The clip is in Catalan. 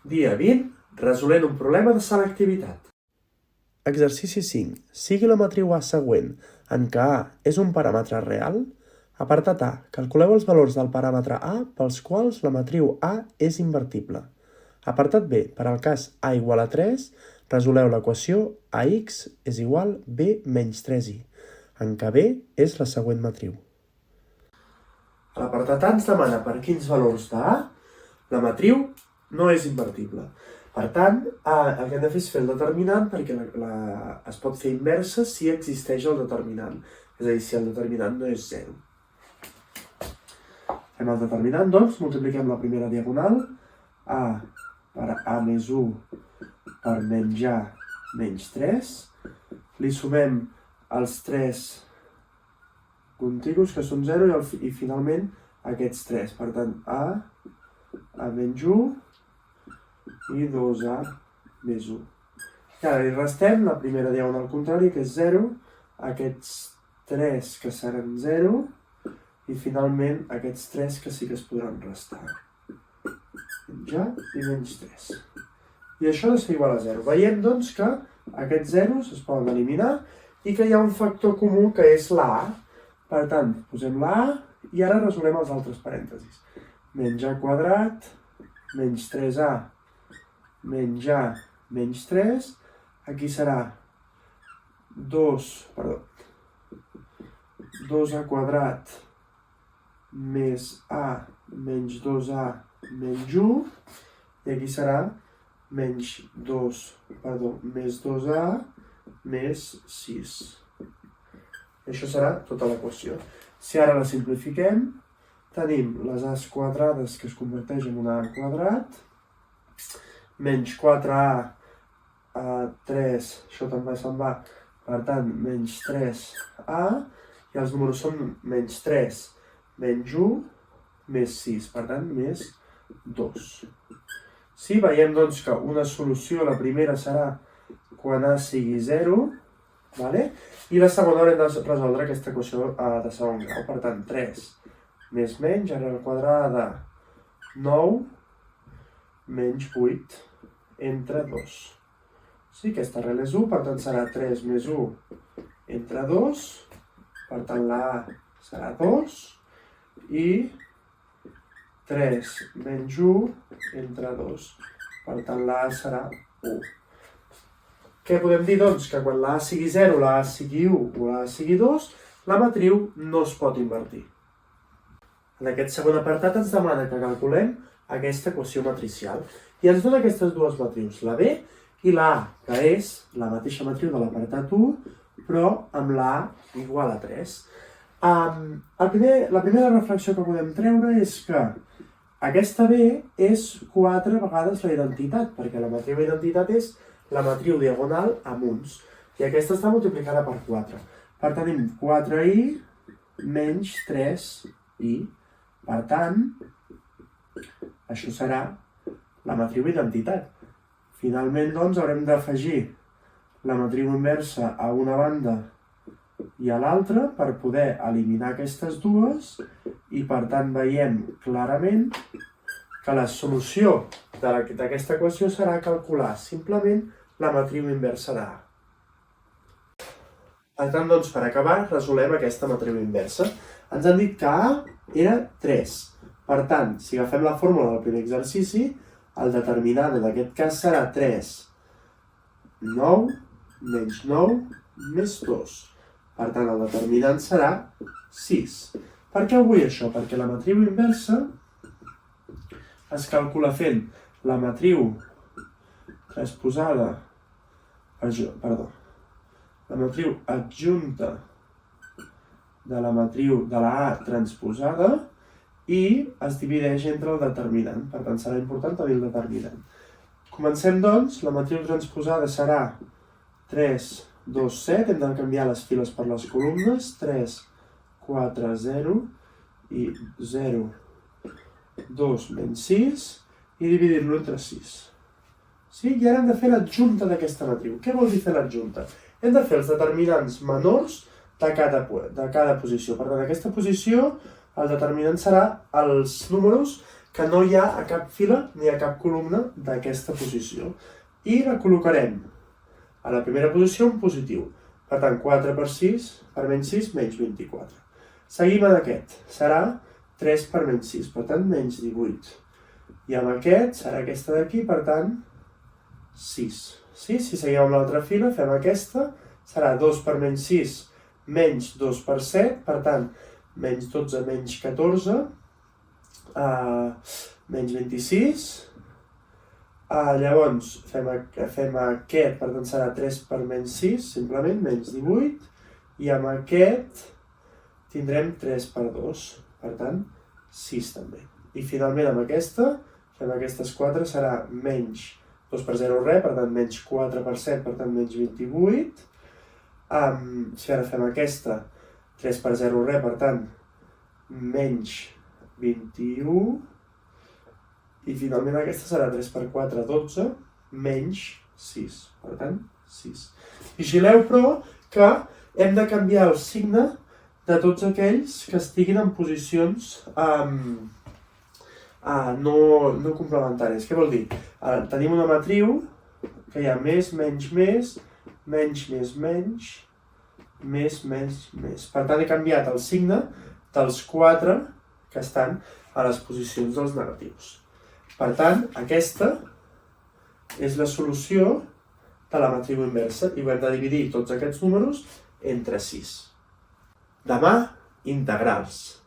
Dia 20, resolent un problema de selectivitat. Exercici 5. Sigui la matriu A següent, en què A és un paràmetre real. Apartat A. Calculeu els valors del paràmetre A pels quals la matriu A és invertible. Apartat B. Per al cas A igual a 3, resoleu l'equació AX és igual B menys 3i, en què B és la següent matriu. A l'apartat A ens demana per quins valors de A la matriu no és invertible. Per tant, el que hem de fer és fer el determinant perquè es pot fer inversa si existeix el determinant. És a dir, si el determinant no és 0. Fem el determinant, doncs, multipliquem la primera diagonal. A per A més 1 per menys A menys 3. Li sumem els 3 contigus, que són 0, i finalment aquests 3. Per tant, A menys 1 i 2A més 1. I ara li restem la primera diagonal al contrari, que és 0, aquests 3 que seran 0, i finalment aquests 3 que sí que es podran restar. Menys A i menys 3. I això ha de ser igual a 0. Veiem, doncs, que aquests zeros es poden eliminar i que hi ha un factor comú que és la A. Per tant, posem la A i ara resolem els altres parèntesis. Menys A quadrat, menys 3A, menys A, menys 3. Aquí serà 2A quadrat més A menys 2A menys 1. I aquí serà més 2A més 6. I això serà tota l'equació. Si ara la simplifiquem, tenim les A's quadrades que es converteix en una A quadrat, menys 4A a 3, això també se'n va, per tant, menys 3A, i els números són menys 3, menys 1, més 6, per tant, més 2. Sí, veiem doncs que una solució, la primera serà quan A sigui 0, i la segona haurem de resoldre aquesta equació de segon grau. Per tant, 3 més menys, arrel quadrada de 9 menys 8 entre 2. Sí, aquesta arrel és 1, per tant serà 3 més 1 entre 2, per tant la A serà 2, i 3 menys 1 entre 2, per tant la A serà 1. Què podem dir, doncs? Que quan la A sigui 0, la A sigui 1 o la A sigui 2, la matriu no es pot invertir. En aquest segon apartat ens demana que calculem aquesta equació matricial i ens dona aquestes dues matrius, la B i la A, que és la mateixa matriu de l'apartat 1, però amb la A igual a 3. La primera reflexió que podem treure és que aquesta B és 4 vegades la identitat, perquè la matriu identitat és la matriu diagonal amb uns, i aquesta està multiplicada per 4. Per tant, tenim 4i menys 3i. Per tant, això serà la matriu identitat. Finalment, doncs, haurem d'afegir la matriu inversa a una banda i a l'altra per poder eliminar aquestes dues, i per tant veiem clarament que la solució d'aquesta equació serà calcular simplement la matriu inversa d'A. Per tant, doncs, per acabar, resolem aquesta matriu inversa. Ens han dit que A era 3. Per tant, si agafem la fórmula del primer exercici, el determinant en aquest cas serà 3. 9 menys 9 més 2. Per tant, el determinant serà 6. Per què ho vull això? Perquè la matriu inversa es calcula fent la matriu transposada, la matriu adjunta de la matriu de la A transposada i es divideix entre el determinant. Per tant, serà important tenir el determinant. Comencem, doncs. La matriu transposada serà 3, 2, 7. Hem de canviar les files per les columnes. 3, 4, 0 i 0, 2 menys 6 i dividir-lo entre 6. Sí? I ara hem de fer l'adjunta d'aquesta matriu. Què vol dir fer l'adjunta? Hem de fer els determinants menors de cada posició. Per tant, aquesta posició, el determinant serà els números que no hi ha a cap fila ni a cap columna d'aquesta posició. I la col·locarem a la primera posició en positiu. Per tant, 4 per 6 per menys 6, menys 24. Seguim en aquest. Serà 3 per menys 6, per tant, menys 18. I amb aquest serà aquesta d'aquí, per tant, 6. Si seguim amb l'altra fila, fem aquesta. Serà 2 per menys 6, menys 2 per 7, per tant, menys 12, menys 14, menys 26. Llavors, fem aquest, per tant, serà 3 per menys 6, simplement, menys 18. I amb aquest tindrem 3 per 2, per tant, 6 també. I finalment amb aquesta, fem aquestes 4, serà menys 2 per 0 res, per tant, menys 4 per 7, per tant, menys 28. Si ara fem aquesta, 3 per 0 res, per tant, menys 21. I finalment aquesta serà 3 per 4, 12, menys 6, per tant, 6. Vigileu, però, que hem de canviar el signe de tots aquells que estiguin en posicions no complementàries. Què vol dir? Tenim una matriu que hi ha més, menys, més, menys, més, menys, més, menys, més. Per tant, he canviat el signe dels 4 que estan a les posicions dels negatius. Per tant, aquesta és la solució de la matriu inversa i ho hem de dividir tots aquests números entre 6. Demà, integrals.